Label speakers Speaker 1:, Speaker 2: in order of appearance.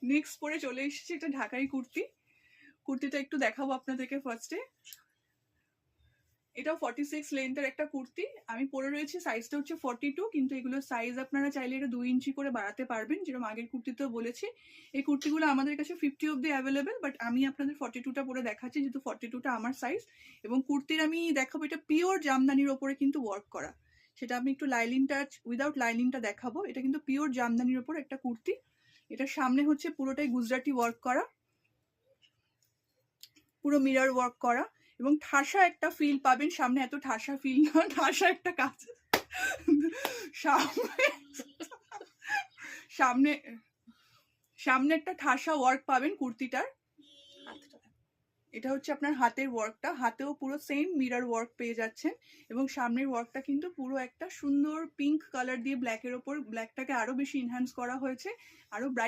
Speaker 1: Next পরে চলে এসেছি একটা ঢাকাই কুর্তি। কুর্তিটা একটু দেখাবো আপনাদেরকে ফার্স্টে। এটাও 46 লেন্থের একটা কুর্তি, আমি পরে রয়েছি, সাইজটা হচ্ছে 42, কিন্তু এগুলো সাইজ আপনারা চাইলে এটা 2 ইঞ্চি করে বাড়াতে পারবেন, যেরকম আগের কুর্তিতেও বলেছি। এই কুর্তিগুলো আমাদের কাছে 50 অব্দি অ্যাভেলেবেল, বাট আমি আপনাদের 42টা পরে দেখাচ্ছি, যেহেতু 42টা আমার সাইজ। এবং কুর্তির আমি দেখাবো, এটা পিওর জামদানির ওপরে কিন্তু ওয়ার্ক করা, সেটা আমি একটু লাইনিংটা উইদাউট লাইনিংটা দেখাবো। এটা কিন্তু পিওর জামদানির ওপর একটা কুর্তি। এটার সামনে হচ্ছে পুরোটাই গুজরাটি ওয়ার্ক করা, পুরো মিরর ওয়ার্ক করা, এবং ঠাসা একটা ফিল পাবেন। সামনে এত ঠাসা ফিল না, ঠাসা একটা কাজ সামনে সামনে সামনে একটা ঠাসা ওয়ার্ক পাবেন কুর্তিটার। এটা হচ্ছে আপনার হাতের ওয়ার্কটা, হাতেও পুরো সেম মিরর ওয়ার্ক পেয়ে যাচ্ছেন। এবং সামনের ওয়ার্কটা কিন্তু পুরো একটা সুন্দর পিঙ্ক কালার দিয়ে ব্ল্যাকের ওপর, ব্ল্যাকটাকে আরো বেশি এনহ্যান্স করা হয়েছে, আরো ব্রাইট